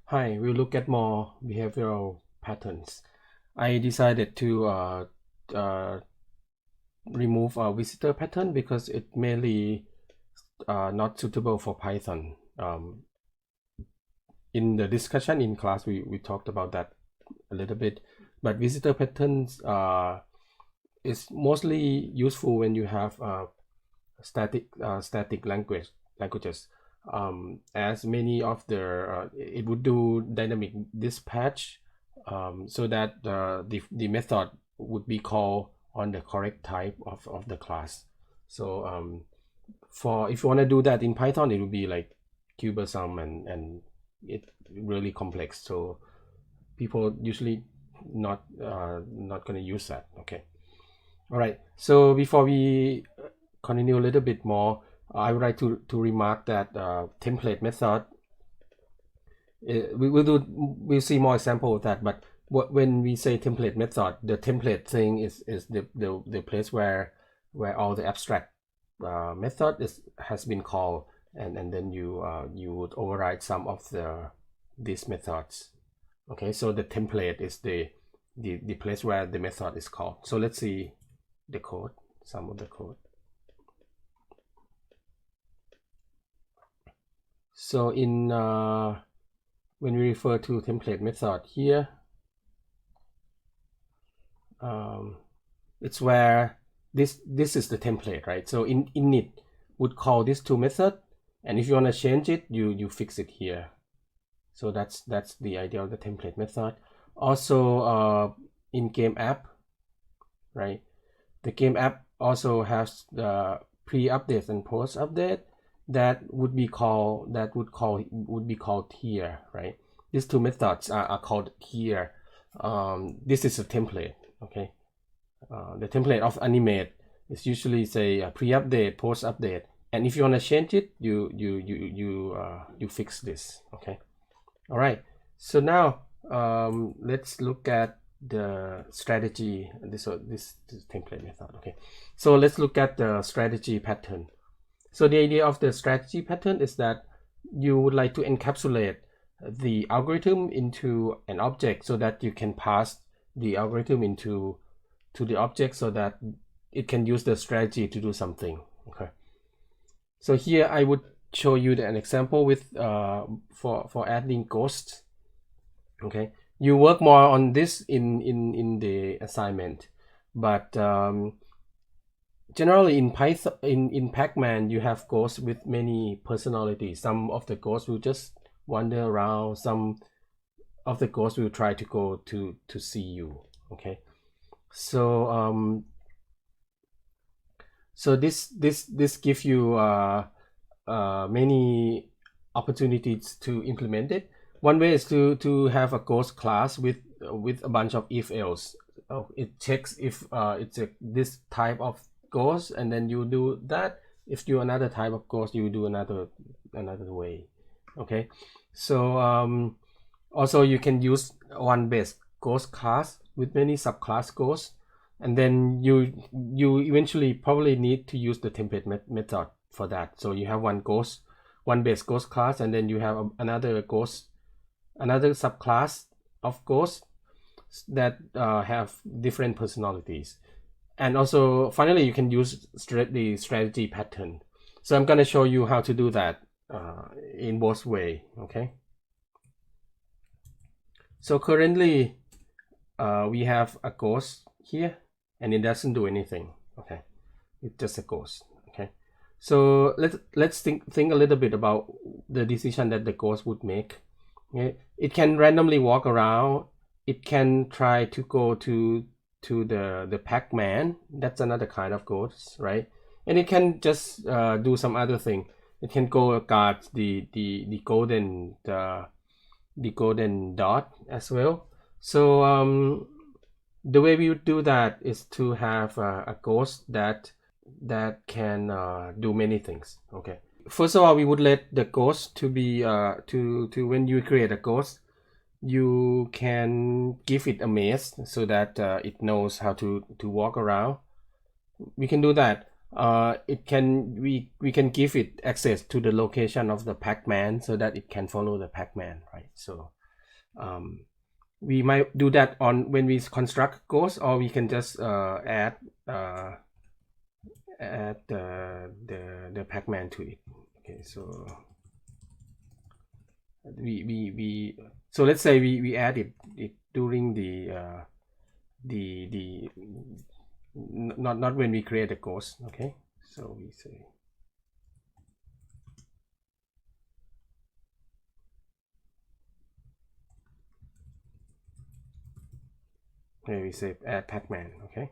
Hi, we'll look at more behavioral patterns. I decided to remove a visitor pattern because it mainly not suitable for Python. In the discussion in class, we talked about that a little bit, but visitor patterns is mostly useful when you have static languages. As many of the it would do dynamic dispatch, so that the method would be called on the correct type of the class. So for if you want to do that in Python, it would be like cumbersome and it really complex. So people usually not going to use that. Okay. All right. So before we continue a little bit more, I would like to remark that template method. We'll see more example of that. But when we say template method, the template thing is the place where all the abstract method has been called, and then you would override some of these methods. Okay, so the template is the place where the method is called. So let's see the code, some of the code. So in when we refer to template method here, it's where this is the template, right? So in init would call this to method, and if you want to change it, you fix it here. So that's the idea of the template method. Also in game app, right? The game app also has the pre-update and post-update that would be called here, right? These two methods are called here. This is a template. Okay, the template of animate is usually say pre-update, post-update, and if you want to change it, you fix this. Okay, all right. So now let's look at the strategy. This template method. Okay, so let's look at the strategy pattern. So the idea of the strategy pattern is that you would like to encapsulate the algorithm into an object so that you can pass the algorithm into the object so that it can use the strategy to do something. Okay. So here I would show you an example with for adding ghosts. Okay. You work more on this in the assignment, but generally in Python, in Pac-Man, you have ghosts with many personalities. Some of the ghosts will just wander around. Some of the ghosts will try to go to see you. Okay, so so this gives you many opportunities to implement it. One way is to have a ghost class with a bunch of if else. It checks if it's this type of ghost, and then you do that. If you another type of ghost, you do another way. Okay, so also you can use one base ghost class with many subclass ghosts, and then you eventually probably need to use the template method for that. So you have one base ghost class, and then you have another subclass of ghosts that have different personalities. And also finally you can use the strategy pattern. So I'm going to show you how to do that in both way. Okay, so currently we have a ghost here and it doesn't do anything. Okay, it's just a ghost. Okay, so let's think a little bit about the decision that the ghost would make. Okay, it can randomly walk around. It can try to go to the Pac-Man. That's another kind of ghost, right? And it can just do some other thing. It can go guard the golden dot as well. So the way we would do that is to have a ghost that can do many things. Okay, first of all, we would let the ghost to be to when you create a ghost, you can give it a maze so that it knows how to walk around. We can do that. it can we can give it access to the location of the Pac-Man so that it can follow the Pac-Man, right? So we might do that on when we construct ghost, or we can just add the Pac-Man to it. Okay, so so let's say we add it during the not when we create a ghost. Okay, so we say here we say add Pac-Man. Okay,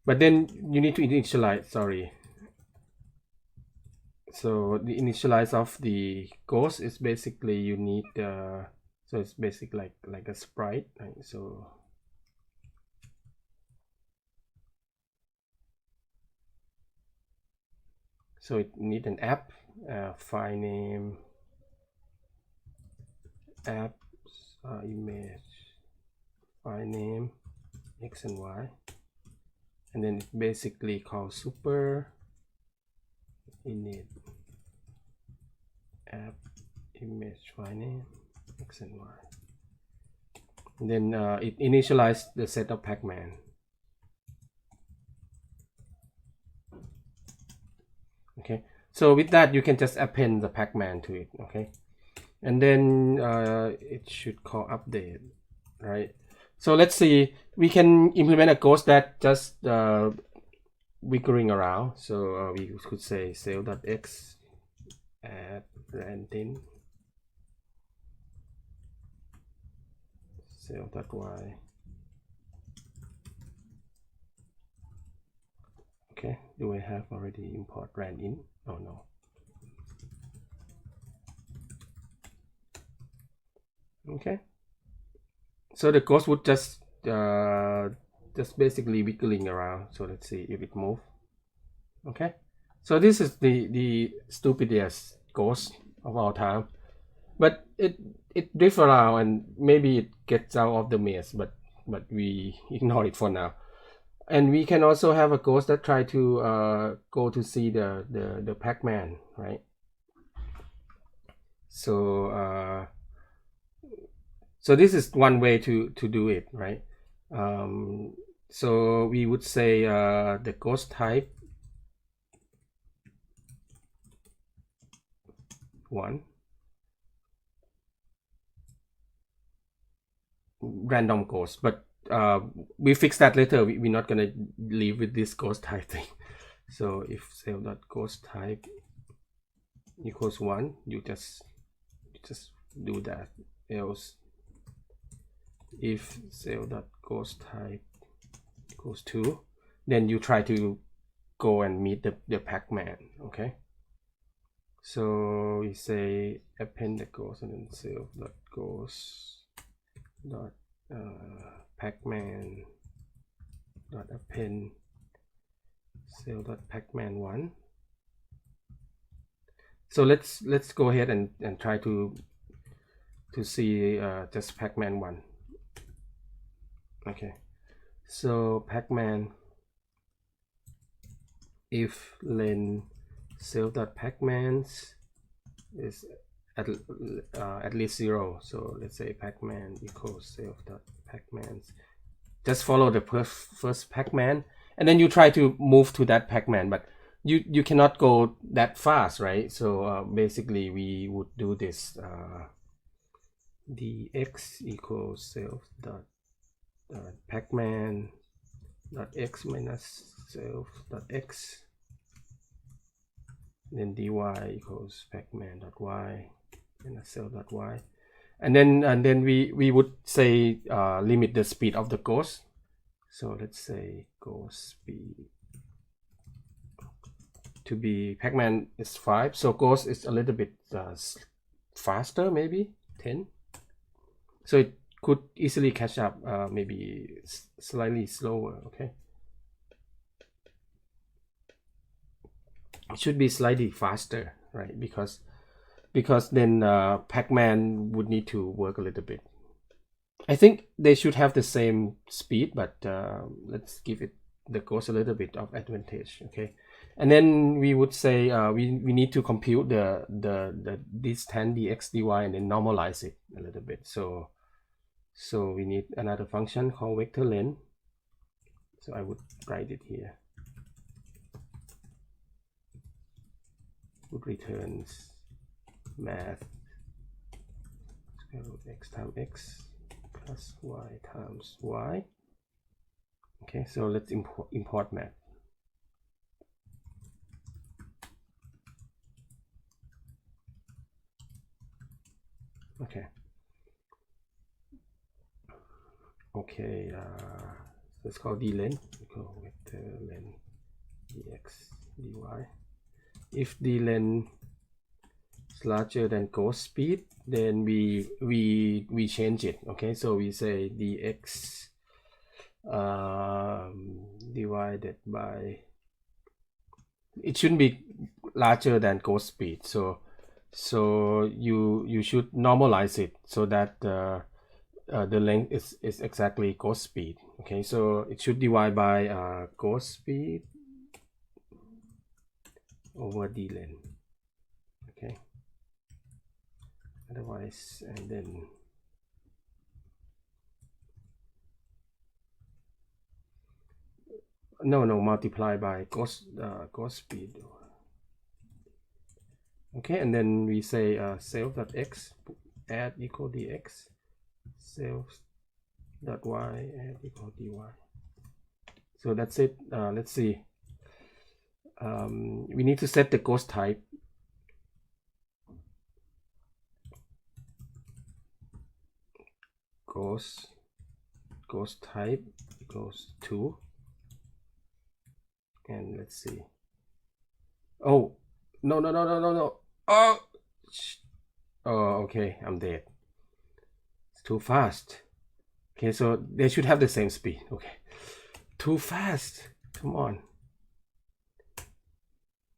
but then you need to initialize, sorry. So the initialize of the ghost is basically you need so it's basically like a sprite, right? So it need an app, file name, app image, file name x and y, and then it basically called super init app image file name x and y, and then it initialized the set of Pac-Man. Okay, so with that you can just append the Pac-Man to it. Okay, and then it should call update, right? So let's see, we can implement a ghost that just wiggling around. So we could say cell.x add random cell.y. Okay, do I have already import ran in? Oh no. Okay, so the ghost would just basically wiggling around. So let's see if it move. Okay, so this is the stupidest ghost of all time, but it drifts around and maybe it gets out of the maze, but we ignore it for now. And we can also have a ghost that try to go to see the Pac-Man, right? So so this is one way to do it, right? So we would say the ghost type 1 random ghost, but we fix that later. We're not gonna leave with this ghost type thing. So if cell.ghost type equals 1, you just do that. Else if cell.ghost type equals 2, then you try to go and meet the Pac-Man. Okay, so we say append the ghost and then cell.ghost dot Pac-Man dot append cell.pacman 1. So let's go ahead and try to see just Pac-Man 1. Okay, so Pac-Man if len self.pacmans is at least 0. So let's say Pac-Man equals self.pacmans. Just follow the first Pac-Man, and then you try to move to that Pac-Man, but you cannot go that fast, right? So basically we would do this dx equals self.pacman dot x minus self.x, then dy equals pacman dot y minus self.y, and then we would say limit the speed of the ghost. So let's say ghost speed to be Pac-Man is 5, so ghost is a little bit faster, maybe 10. So it could easily catch up, maybe slightly slower. Okay, it should be slightly faster, right? Because then Pac-Man would need to work a little bit. I think they should have the same speed, but let's give it the ghost a little bit of advantage. Okay, and then we would say we need to compute the this tan dx dy and then normalize it a little bit. So we need another function called vector length. So I would write it here. Would returns math square root x times x plus y times y. Okay, so let's import math. Okay. Okay, let's call dlen. Go with len dx dy. If dlen is larger than ghost speed, then we change it. Okay, so we say dx divided by, it shouldn't be larger than ghost speed. So you should normalize it so that the length is exactly ghost speed. Okay, so it should divide by ghost speed over dlen. Okay, otherwise, and then no multiply by ghost speed. Okay, and then we say self.x add equal dx, self.y add equal dy. So that's it. Let's see. We need to set the ghost type. Ghost type equals 2. And let's see. Oh, no. Oh, okay, I'm dead. It's too fast. Okay, so they should have the same speed. Okay, too fast. Come on.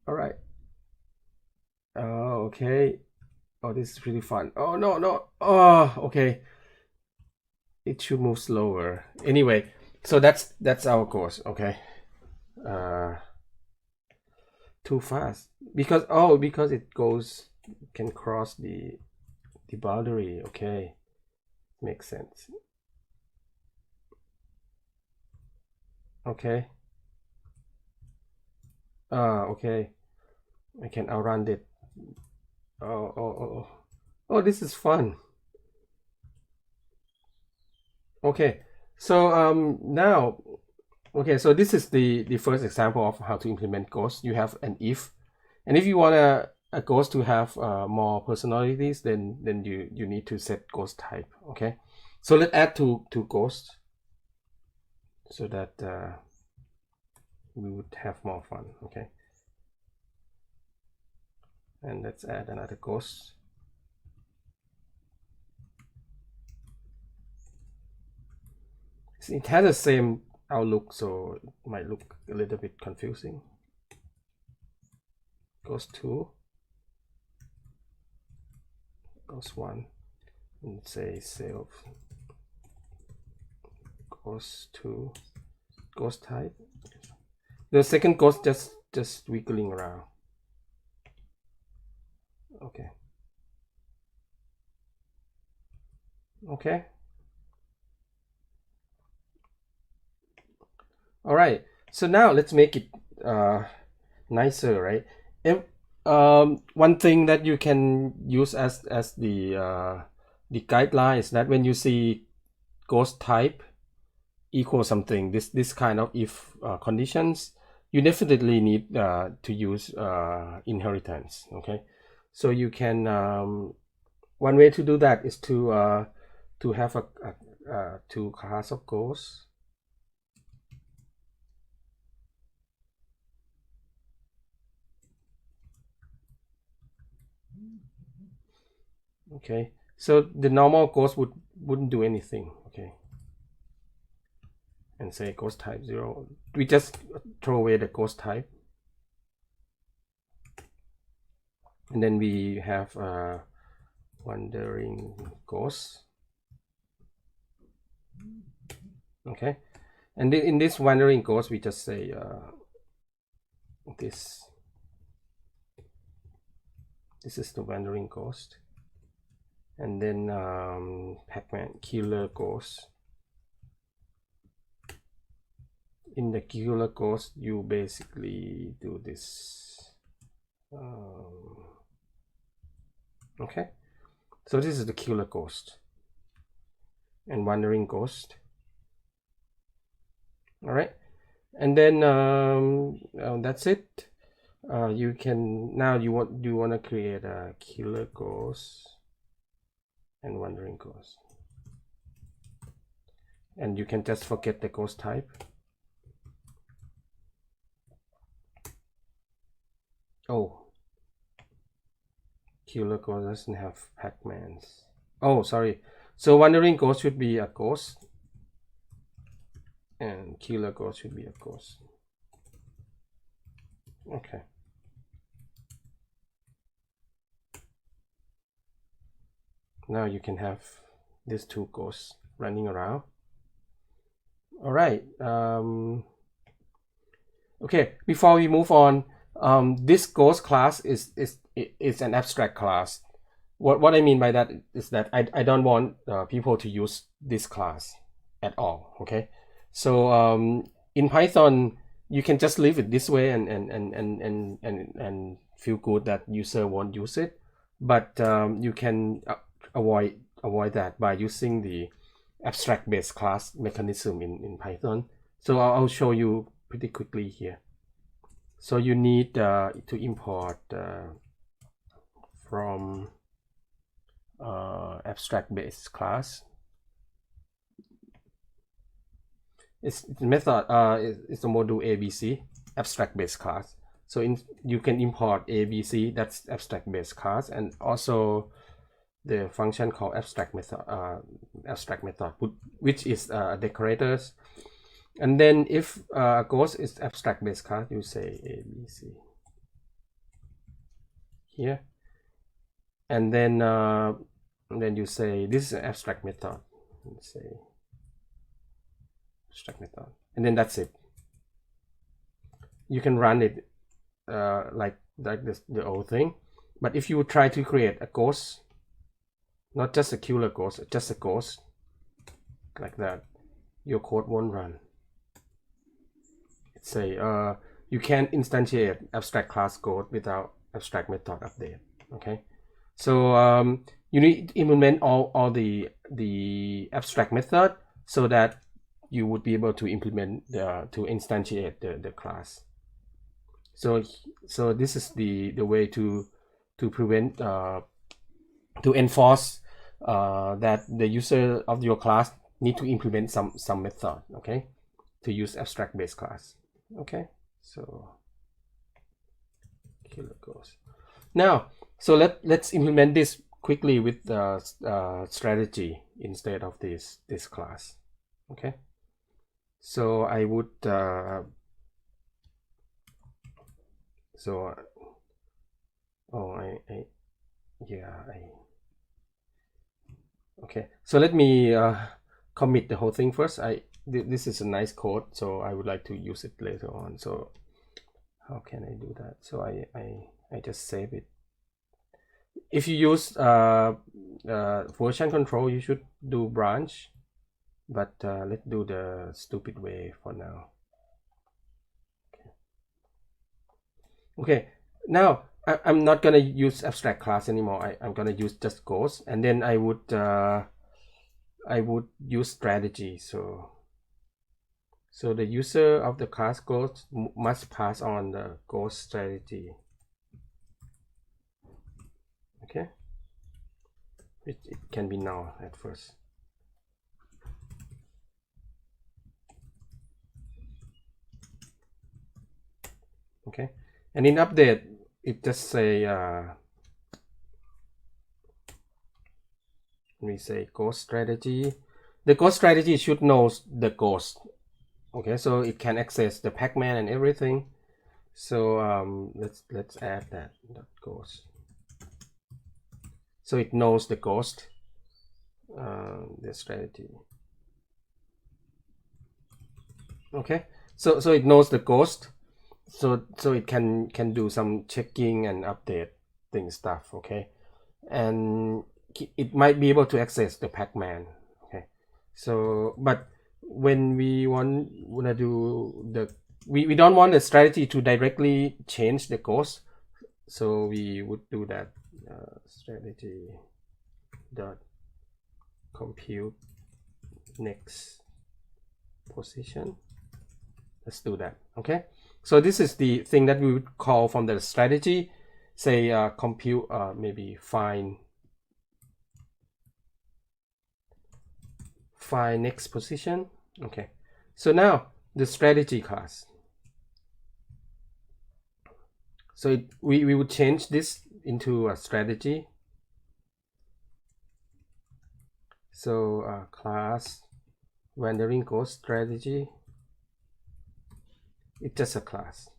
All right. Oh, okay. Oh, this is really fun. Oh, no. Oh, okay. It should move slower. Anyway, so that's our course. Okay. Too fast because it can cross the boundary. Okay, makes sense. Okay. Okay, I can outrun it. Oh, this is fun. Okay, so now, okay, so this is the first example of how to implement ghost. You have an if, and if you want a ghost to have more personalities, then you need to set ghost type. Okay, so let's add two ghosts so that we would have more fun. Okay, and let's add another ghost. It has the same outlook, so it might look a little bit confusing. Ghost 2, ghost 1, and say self ghost 2 ghost type. The second ghost just wiggling around. Okay. Okay. All right. So now let's make it nicer, right? If, one thing that you can use as the guideline is that when you see ghost type equal something, this kind of if conditions, you definitely need to use inheritance. Okay, so you can one way to do that is to have a two class of ghosts. Okay, so the normal ghost wouldn't do anything. Okay, and say ghost type 0. We just throw away the ghost type, and then we have wandering ghost. Okay, and then in this wandering ghost, we just say this is the wandering ghost, and then Pac-Man killer ghost. In the killer ghost, you basically do this. Okay, so this is the killer ghost and wandering ghost. All right, and then that's it. You can now you want to create a killer ghost and wandering ghost, and you can just forget the ghost type. Oh, killer ghost doesn't have Pac-Mans. Oh, sorry. So wandering ghost should be a ghost, and killer ghost should be a ghost. Okay. Now you can have these two ghosts running around. All right. Okay. Before we move on, this ghost class is an abstract class. What I mean by that is that I don't want people to use this class at all. Okay. So in Python, you can just leave it this way and feel good that user won't use it, but you can avoid that by using the abstract based class mechanism in Python. So I'll show you pretty quickly here. So you need to import from abstract based class. It's method it's a module ABC abstract based class. So you can import ABC, that's abstract based class, and also the function called abstract method which is decorators. And then if ghost is abstract based class, you say ABC here, and then you say this is an abstract method. Let's say abstract method, and then that's it. You can run it like this, the old thing. But if you try to create a ghost, not just a killer ghost, just a ghost like that, your code won't run. It's say you can't instantiate abstract class code without abstract method update. Okay, so you need to implement all the abstract method so that you would be able to implement to instantiate the class. So this is the way to prevent to enforce that the user of your class need to implement some method, okay, to use abstract based class. Okay, so killer ghost. Now, so let's implement this quickly with the strategy instead of this class. Okay, so I would okay, so let me commit the whole thing first. This is a nice code, so I would like to use it later on. So how can I do that? So I just save it. If you use version control, you should do branch, but let's do the stupid way for now. Okay, now I'm not gonna use abstract class anymore. I'm gonna use just ghost, and then I would use strategy. So the user of the class ghost must pass on the ghost strategy. Okay, it can be null at first. Okay, and in update it just say we say ghost strategy. The ghost strategy should know the ghost. Okay, so it can access the Pac-Man and everything. So let's add that ghost. So it knows the ghost, the strategy. Okay, so it knows the ghost, so it can do some checking and update stuff. Okay, and it might be able to access the Pac-Man. Okay, so but when we wanna do the we don't want the strategy to directly change the ghost, so we would do that strategy dot compute next position. Let's do that. Okay, so this is the thing that we would call from the strategy, say compute maybe find next position. Okay, so now the strategy class, so we would change this into a strategy. So class wandering ghost strategy, it's just a class.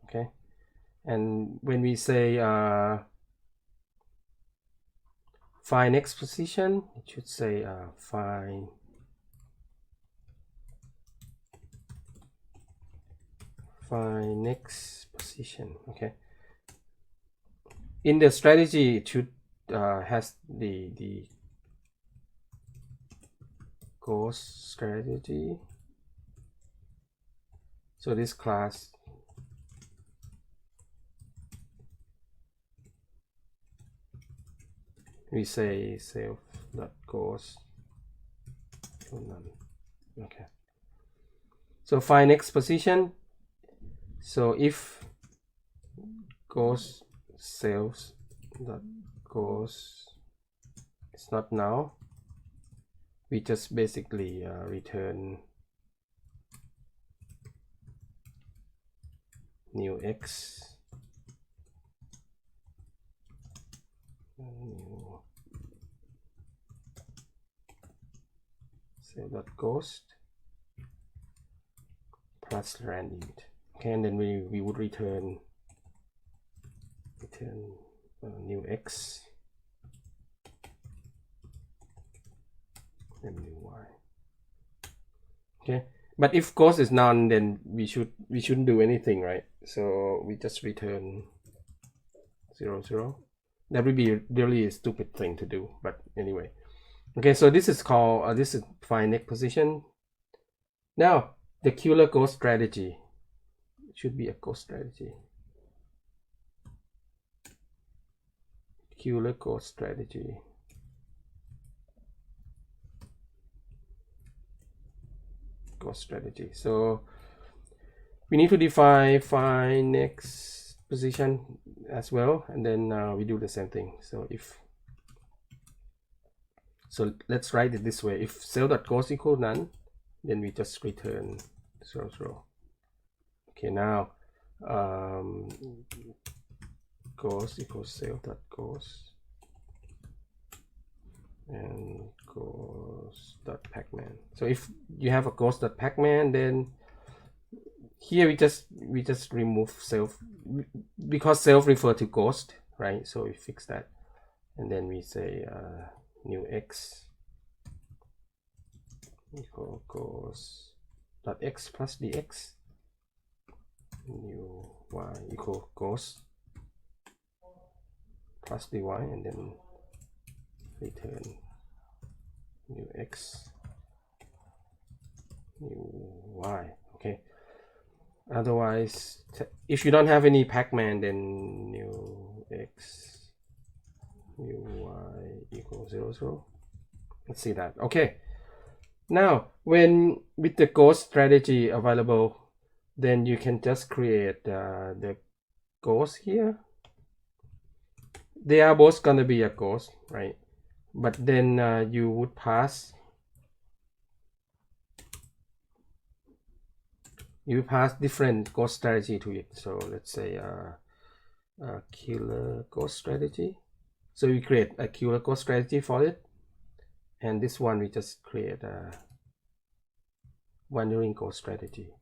Okay, and when we say find next position, it should say find next position. Okay, in the strategy it should has the ghost strategy. So this class we say self.ghost to none. Okay, so find next position. So if ghost self.ghost it's not now, we just basically return new x new self.ghost plus randint. Okay, and then we would return new x and new y. Okay, but if ghost is none, then we shouldn't do anything, right? So we just return 0 0. That would be really a stupid thing to do, but anyway. Okay, so this is called this is find next position. Now the killer ghost strategy, it should be a ghost strategy. Killer ghost strategy. Ghost strategy. So we need to define find next position as well, and then we do the same thing. So let's write it this way: if self.ghost equals none, then we just return 0 0. Okay, now ghost equals self.ghost and ghost.pacman. So if you have a ghost.pacman, then here we just remove self, because self refer to ghost, right? So we fix that, and then we say new x equal ghost.x plus dx, new y equal ghost plus dy, and then return new x new y. Okay, otherwise if you don't have any Pac-Man, then new x new y equals 0 0. Let's see that. Okay, now when with the ghost strategy available, then you can just create the ghost here. They are both gonna be a ghost, right? But then you would pass different ghost strategy to it. So let's say killer ghost strategy. So we create a killer ghost strategy for it, and this one we just create a wandering ghost strategy.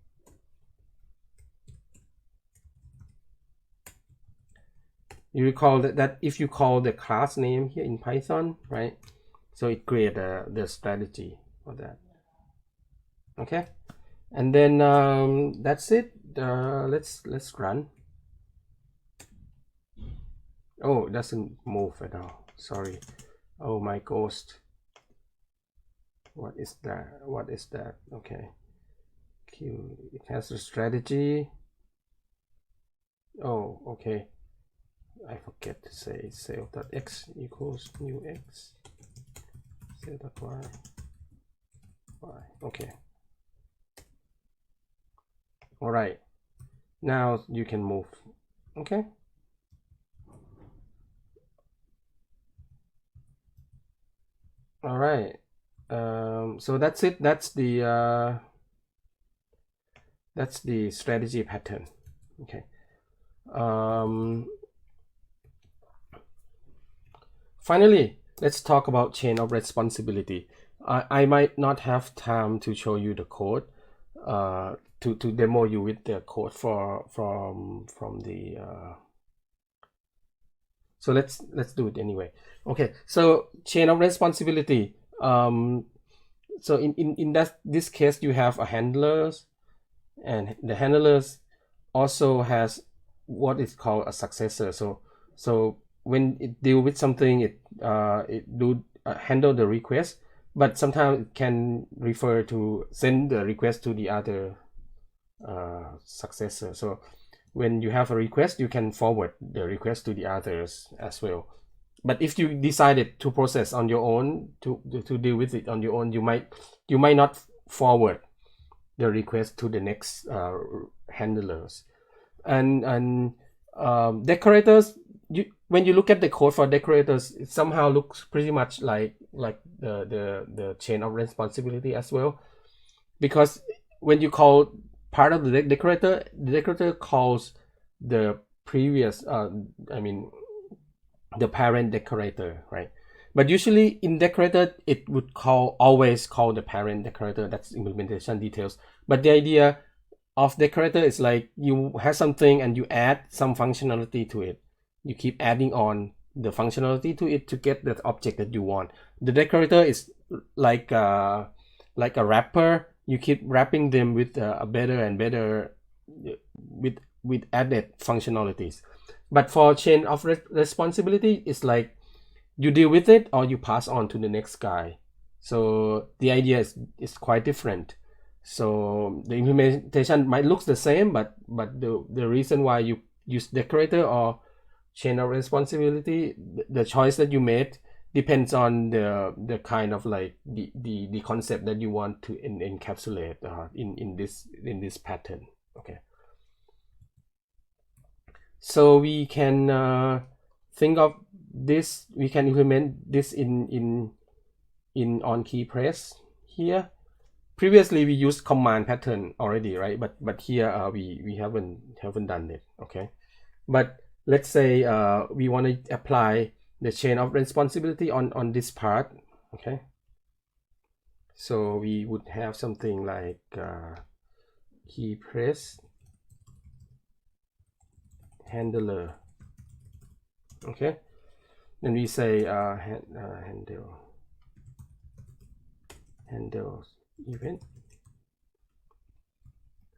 You recall that if you call the class name here in Python, right? So it create the strategy for that. Okay, And then that's it. Let's run. Oh, it doesn't move at all. Sorry. Oh, my ghost. What is that? What is that? Okay. Q. It has a strategy. Oh, okay. I forget to say self.x equals new x. Self.y. Y. Okay. All right. Now you can move. Okay. All right. So that's it. That's the strategy pattern. Okay. Finally, let's talk about chain of responsibility. I might not have time to show you the code, to demo you with the code from the. So let's do it anyway. Okay. So chain of responsibility. So in this case, you have a handlers, and the handlers also has what is called a successor. So when it deal with something, it do handle the request, but sometimes it can refer to send the request to the other successor. So when you have a request, you can forward the request to the others as well. But if you decided to process on your own, to deal with it on your own, you might not forward the request to the next handlers. And decorators, when you look at the code for decorators, it somehow looks pretty much like the chain of responsibility as well, because when you call part of the decorator calls the previous the parent decorator, right? But usually in decorator, it would always call the parent decorator. That's implementation details. But the idea of decorator is like you have something and you add some functionality to it. You keep adding on the functionality to it to get that object that you want. The decorator is like a wrapper. You keep wrapping them with a better and better with added functionalities. But for chain of responsibility, it's like you deal with it or you pass on to the next guy. So the idea is quite different. So the implementation might look the same, but the reason why you use decorator or chain of responsibility, the choice that you made depends on the kind of like the concept that you want to encapsulate in this pattern. Okay. So we can think of this. We can implement this in on key press here. Previously we used command pattern already, right? But here we haven't done it. Okay. But let's say we want to apply the chain of responsibility on this part. Okay. So we would have something like key press handler. Okay. Then we say handle event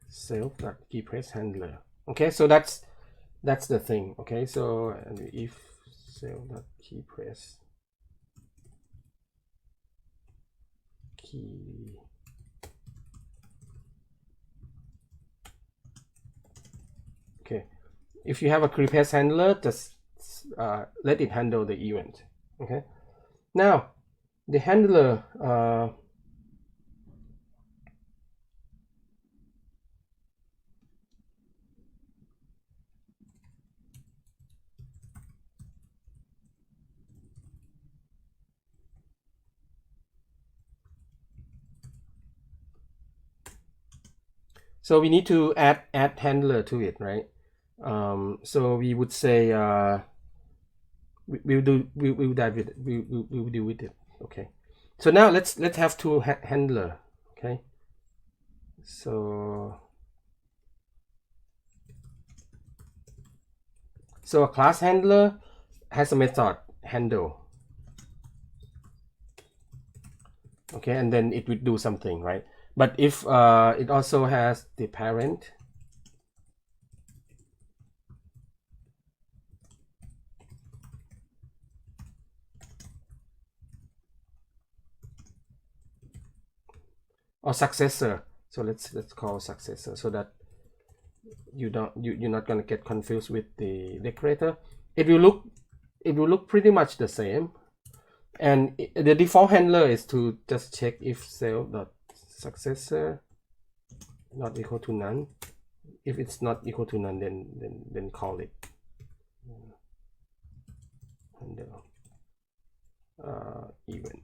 self.key press handler. Okay, so that's the thing. Okay, so if self.key press key okay, if you have a key press handler, just let it handle the event. Okay, now the handler so we need to add handler to it, right? So we would say we'll deal with it. Okay. So now let's have two handler. Okay. So a class handler has a method handle. Okay, and then it would do something, right? But if it also has the parent, or successor, so let's call successor, so that you're not gonna get confused with the decorator. It will look pretty much the same, and the default handler is to just check if self.successor not equal to none. If it's not equal to none, then call it handler event.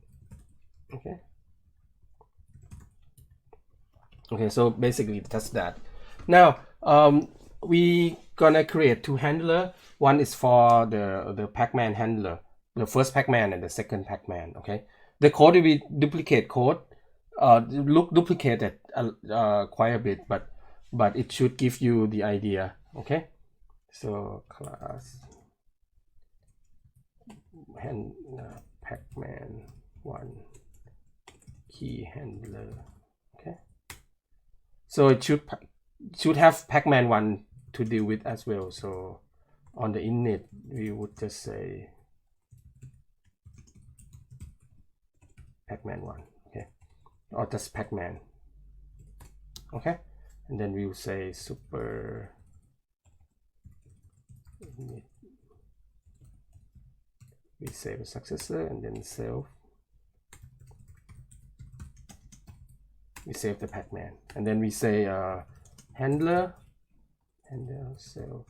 Okay, so basically that's that. Now we gonna create two handler. One is for the Pac-Man handler, the first Pac-Man and the second Pac-Man. Okay, the code will be duplicate code, look duplicated quite a bit, but it should give you the idea. Okay, so class Pac-Man 1 key handler. Okay, so it should have Pac-Man 1 to deal with as well. So on the init we would just say Pac-Man 1, okay, or just Pac-Man. Okay, and then we'll say super init. We save a successor and then self. We save the Pac-Man, and then we say handler self.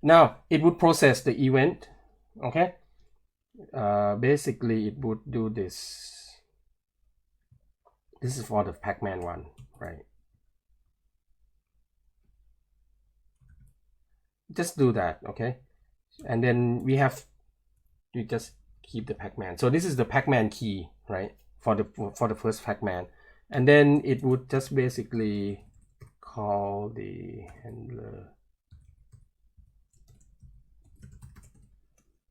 Now it would process the event. Okay, basically it would do this. This is for the Pac-Man one, right? Just do that, okay? And then we just keep the Pac-Man. So this is the Pac-Man key, right? For the first Pac-Man, and then it would just basically call the handler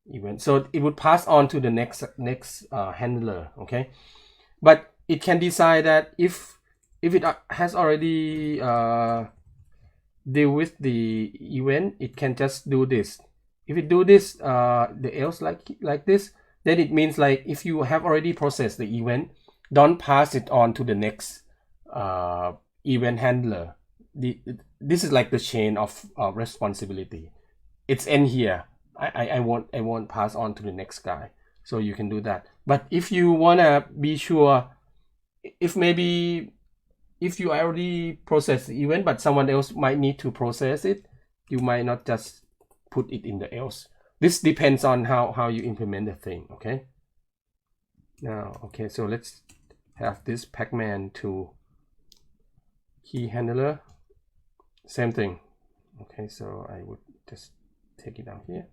event. So it would pass on to the next handler, okay? But it can decide that if it has already deal with the event, it can just do this. If it do this the else like this, then it means like if you have already processed the event, don't pass it on to the next event handler. This is like the chain of responsibility. It's in here. I won't pass on to the next guy. So you can do that. But if you wanna be sure, if you already process the event, but someone else might need to process it, you might not just put it in the else. This depends on how you implement the thing, okay? Now, okay, so let's have this Pac-Man 2 key handler. Same thing. Okay, so I would just take it down here.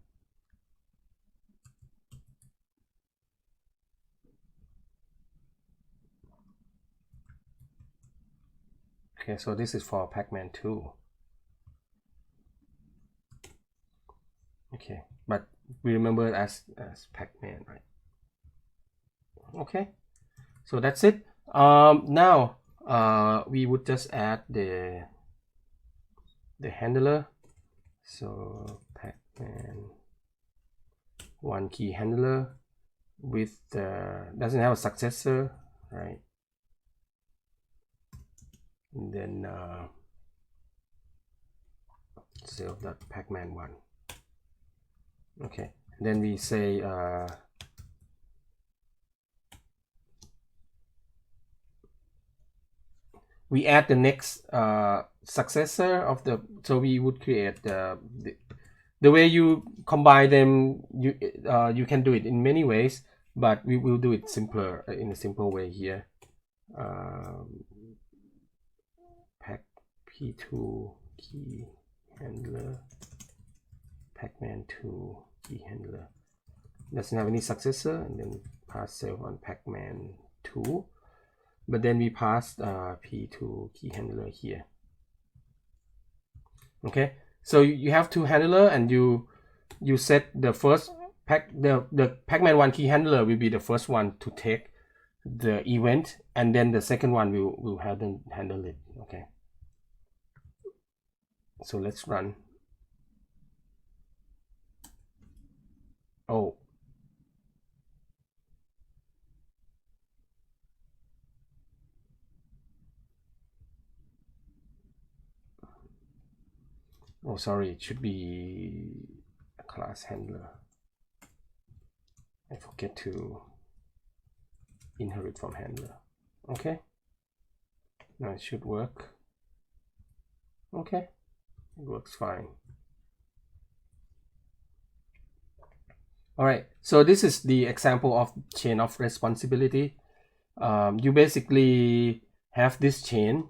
Okay, so this is for Pac-Man 2. Okay, but we remember it as Pac-Man, right? Okay, so that's it. Now we would just add the handler. So Pac-Man 1 key handler with doesn't have a successor, right? And then self.Pac-Man 1. Okay, and then we say we add the next successor of the, so we would create the way you combine them. You can do it in many ways, but we will do it simpler in a simple way here. P2 key handler, Pac-Man 2 key handler doesn't have any successor, and then pass self on Pac-Man 2, but then we passed P2 key handler here. Okay, so you have two handler, and you set the first the Pac-Man 1 key handler will be the first one to take the event, and then the second one will handle it. Okay, so let's run. Oh, sorry, it should be a class handler. I forget to inherit from handler. Okay, now it should work. Okay, it works fine. All right, so this is the example of chain of responsibility. You basically have this chain,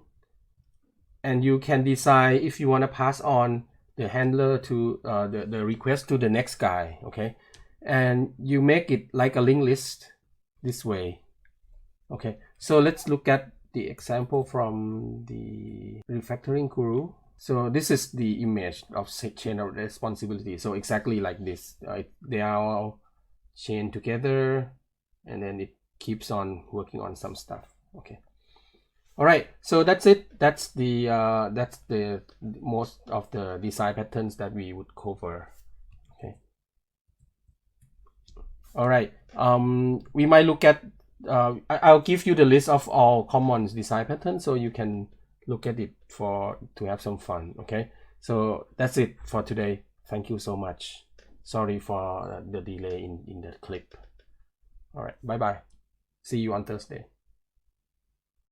and you can decide if you want to pass on the handler to the request to the next guy. Okay, and you make it like a linked list this way. Okay, so let's look at the example from the refactoring guru. So this is the image of chain of responsibility. So exactly like this, they are all chained together, and then it keeps on working on some stuff. Okay. All right, so that's it. That's the most of the design patterns that we would cover. Okay. All right. We might look at. I'll give you the list of all common design patterns, so you can look at it to have some fun. Okay. So that's it for today. Thank you so much. Sorry for the delay in the clip. All right. Bye bye. See you on Thursday.